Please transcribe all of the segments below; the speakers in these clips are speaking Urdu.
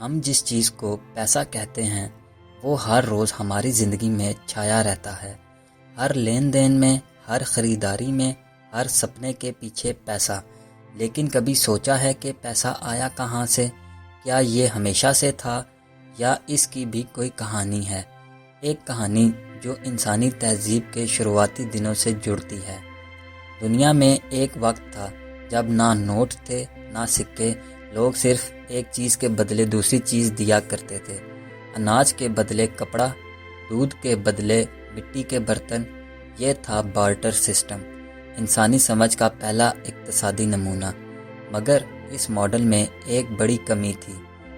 ہم جس چیز کو پیسہ کہتے ہیں وہ ہر روز ہماری زندگی میں چھایا رہتا ہے۔ ہر لین دین میں، ہر خریداری میں، ہر سپنے کے پیچھے پیسہ۔ لیکن کبھی سوچا ہے کہ پیسہ آیا کہاں سے؟ کیا یہ ہمیشہ سے تھا یا اس کی بھی کوئی کہانی ہے؟ ایک کہانی جو انسانی تہذیب کے شروعاتی دنوں سے جڑتی ہے۔ دنیا میں ایک وقت تھا جب نہ نوٹ تھے نہ سکے، لوگ صرف ایک چیز کے بدلے دوسری چیز دیا کرتے تھے۔ اناج کے بدلے کپڑا، دودھ کے بدلے مٹی کے برتن، یہ تھا بارٹر سسٹم، انسانی سمجھ کا پہلا اقتصادی نمونہ۔ مگر اس ماڈل میں ایک بڑی کمی تھی،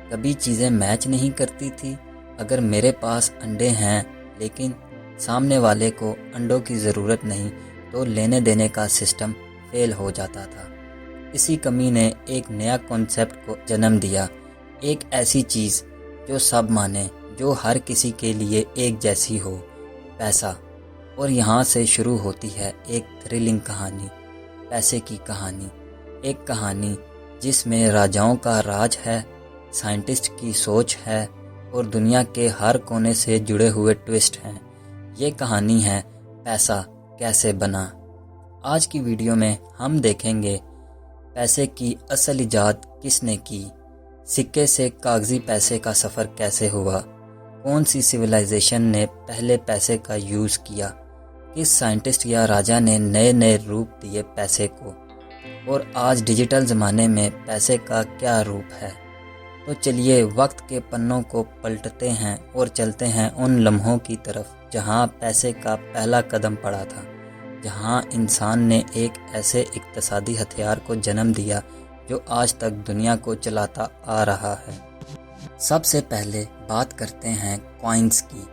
کبھی چیزیں میچ نہیں کرتی تھی۔ اگر میرے پاس انڈے ہیں لیکن سامنے والے کو انڈوں کی ضرورت نہیں تو لینے دینے کا سسٹم فیل ہو جاتا تھا۔ اسی کمی نے ایک نیا کانسیپٹ کو جنم دیا، ایک ایسی چیز جو سب مانے، جو ہر کسی کے لیے ایک جیسی ہو، پیسہ۔ اور یہاں سے شروع ہوتی ہے ایک تھرلنگ کہانی، پیسے کی کہانی۔ ایک کہانی جس میں راجاؤں کا راج ہے، سائنٹسٹ کی سوچ ہے اور دنیا کے ہر کونے سے جڑے ہوئے ٹوسٹ ہیں۔ یہ کہانی ہے پیسہ کیسے بنا۔ آج کی ویڈیو میں ہم دیکھیں گے پیسے کی اصل ایجاد کس نے کی، سکے سے کاغذی پیسے کا سفر کیسے ہوا، کون سی سویلائزیشن نے پہلے پیسے کا یوز کیا، کس سائنٹسٹ یا راجا نے نئے نئے روپ دیے پیسے کو، اور آج ڈیجیٹل زمانے میں پیسے کا کیا روپ ہے۔ تو چلیے وقت کے پنوں کو پلٹتے ہیں اور چلتے ہیں ان لمحوں کی طرف جہاں پیسے کا پہلا قدم پڑا تھا، جہاں انسان نے ایک ایسے اقتصادی ہتھیار کو جنم دیا جو آج تک دنیا کو چلاتا آ رہا ہے۔ سب سے پہلے بات کرتے ہیں کوائنز کی،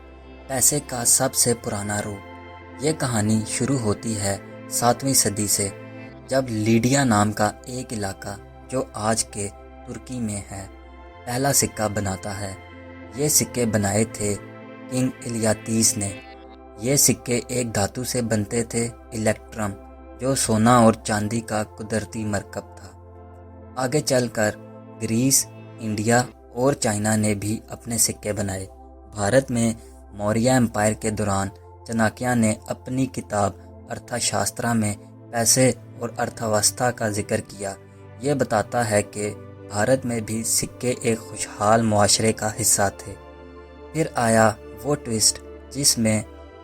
پیسے کا سب سے پرانا روپ۔ یہ کہانی شروع ہوتی ہے 7ویں صدی سے، جب لیڈیا نام کا ایک علاقہ جو آج کے ترکی میں ہے پہلا سکہ بناتا ہے۔ یہ سکے بنائے تھے کنگ الیاتیس نے۔ یہ سکے ایک دھاتو سے بنتے تھے، الیکٹرم، جو سونا اور چاندی کا قدرتی مرکب تھا۔ آگے چل کر گریس، انڈیا اور چائنا نے بھی اپنے سکے بنائے۔ بھارت میں موریہ امپائر کے دوران چناکیہ نے اپنی کتاب ارتھا شاسترا میں پیسے اور ارتھاوستھا کا ذکر کیا۔ یہ بتاتا ہے کہ بھارت میں بھی سکے ایک خوشحال معاشرے کا حصہ تھے۔ پھر آیا وہ ٹوسٹ جس میں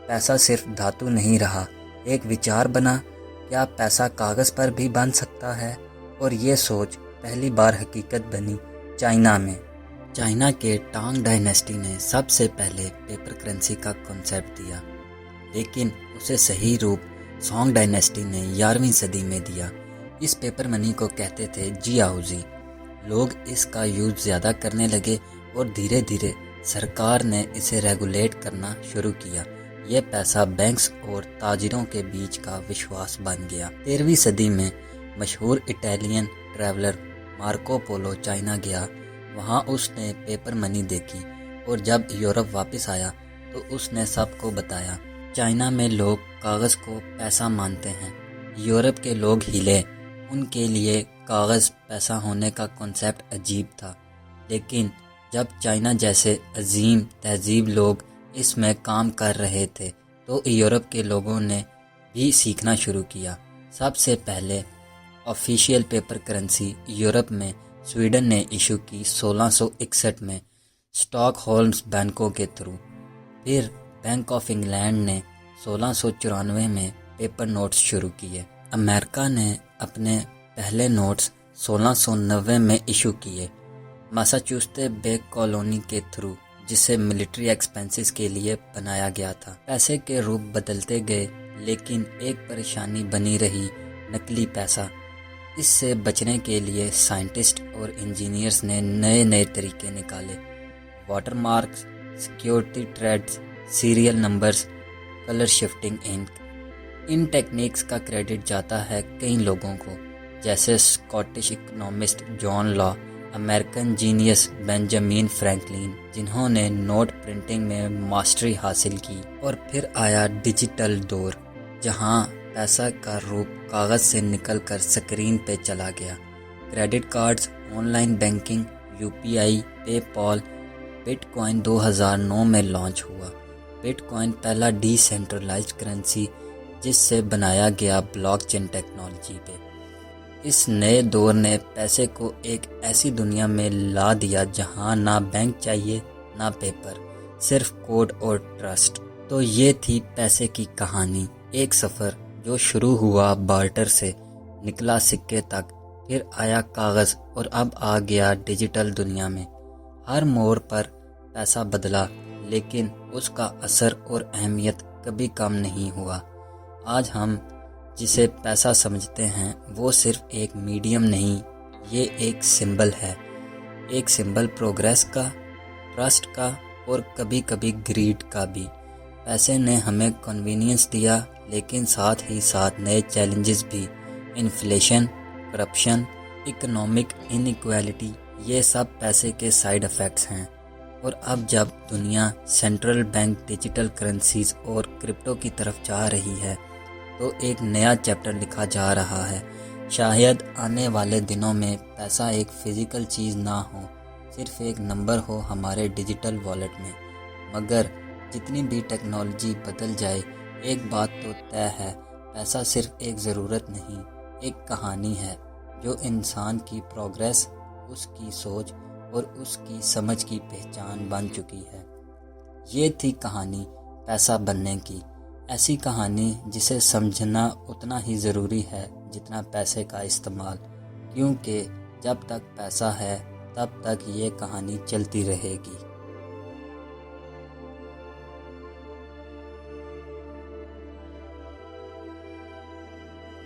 پیسہ صرف دھاتو نہیں رہا، ایک وچار بنا، کیا پیسہ کاغذ پر بھی بن سکتا ہے؟ اور یہ سوچ پہلی بار حقیقت بنی چائنا میں۔ چائنا کے ٹانگ ڈائنیسٹی نے سب سے پہلے پیپر کرنسی کا کنسیپٹ دیا، لیکن اسے صحیح روپ سونگ ڈائنیسٹی نے 11ویں صدی میں دیا۔ اس پیپر منی کو کہتے تھے جیاؤزی۔ لوگ اس کا یوز زیادہ کرنے لگے اور دھیرے دھیرے سرکار نے اسے ریگولیٹ کرنا شروع کیا۔ یہ پیسہ بینکس اور تاجروں کے بیچ کا وشواس بن گیا۔ 13ویں صدی میں مشہور Italian traveller Marco polo China گیا۔ وہاں اس نے پیپر منی دیکھی اور جب یورپ واپس آیا تو اس نے سب کو بتایا، چائنا میں لوگ کاغذ کو پیسہ مانتے ہیں۔ یورپ کے لوگ ہلے، ان کے لیے کاغذ پیسہ ہونے کا کنسیپٹ عجیب تھا۔ لیکن جب چائنا جیسے عظیم تہذیب لوگ اس میں کام کر رہے تھے تو یورپ کے لوگوں نے بھی سیکھنا شروع کیا۔ سب سے پہلے آفیشیل پیپر کرنسی یورپ میں سویڈن نے ایشو کی 1661 میں اسٹاک ہولمز بینکوں کے تھرو۔ پھر بینک آف انگلینڈ نے 1694 میں پیپر نوٹس شروع کیے۔ امریکہ نے اپنے پہلے نوٹس 1690 میں ایشو کیے، ماساچوسٹس بے کالونی کے تھرو، جسے ملٹری ایکسپینسز کے لیے بنایا گیا تھا۔ پیسے کے روپ بدلتے گئے لیکن ایک پریشانی بنی رہی، نقلی پیسہ۔ اس سے بچنے کے لیے سائنٹسٹ اور انجینئرز نے نئے نئے طریقے نکالے، water marks, security threads, serial numbers, colour shifting ink. ان ٹیکنیکس کا کریڈٹ جاتا ہے کئی لوگوں کو، جیسے Scottish economist John Law, American genius Benjamin Franklin, جنہوں نے نوٹ پرنٹنگ میں ماسٹری حاصل کی۔ اور پھر آیا ڈیجیٹل دور، جہاں پیسہ کا روپ کاغذ سے نکل کر سکرین پہ چلا گیا۔ Credit cards, online banking, UPI, PayPal, bitcoin 2009 میں لانچ ہوا۔ بٹ کوائن پہلا ڈی سینٹرلائزڈ کرنسی جس سے بنایا گیا بلاک چین ٹیکنالوجی پہ۔ اس نئے دور نے پیسے کو ایک ایسی دنیا میں لا دیا جہاں نہ بینک چاہیے نہ پیپر، صرف کوڈ اور ٹرسٹ۔ تو یہ تھی پیسے کی کہانی، ایک سفر جو شروع ہوا بارٹر سے، نکلا سکے تک، پھر آیا کاغذ اور اب آ گیا ڈیجیٹل دنیا میں۔ ہر موڑ پر پیسہ بدلا، لیکن اس کا اثر اور اہمیت کبھی کم نہیں ہوا۔ آج ہم جسے پیسہ سمجھتے ہیں وہ صرف ایک میڈیم نہیں، یہ ایک سمبل ہے، ایک سمبل پروگریس کا، ٹرسٹ کا اور کبھی کبھی گریڈ کا بھی۔ پیسے نے ہمیں کنوینئنس دیا، لیکن ساتھ ہی ساتھ نئے چیلنجز بھی، انفلیشن، کرپشن، اکنامک انیکویلٹی، یہ سب پیسے کے سائیڈ ایفیکٹس ہیں۔ اور اب جب دنیا سینٹرل بینک ڈیجیٹل کرنسیز اور کرپٹو کی طرف جا رہی ہے تو ایک نیا چیپٹر لکھا جا رہا ہے۔ شاید آنے والے دنوں میں پیسہ ایک فزیکل چیز نہ ہو، صرف ایک نمبر ہو ہمارے ڈیجیٹل والیٹ میں۔ مگر جتنی بھی ٹیکنالوجی بدل جائے، ایک بات تو طے ہے، پیسہ صرف ایک ضرورت نہیں، ایک کہانی ہے جو انسان کی پروگریس، اس کی سوچ اور اس کی سمجھ کی پہچان بن چکی ہے۔ یہ تھی کہانی پیسہ بننے کی، ایسی کہانی جسے سمجھنا اتنا ہی ضروری ہے جتنا پیسے کا استعمال، کیونکہ جب تک پیسہ ہے تب تک یہ کہانی چلتی رہے گی۔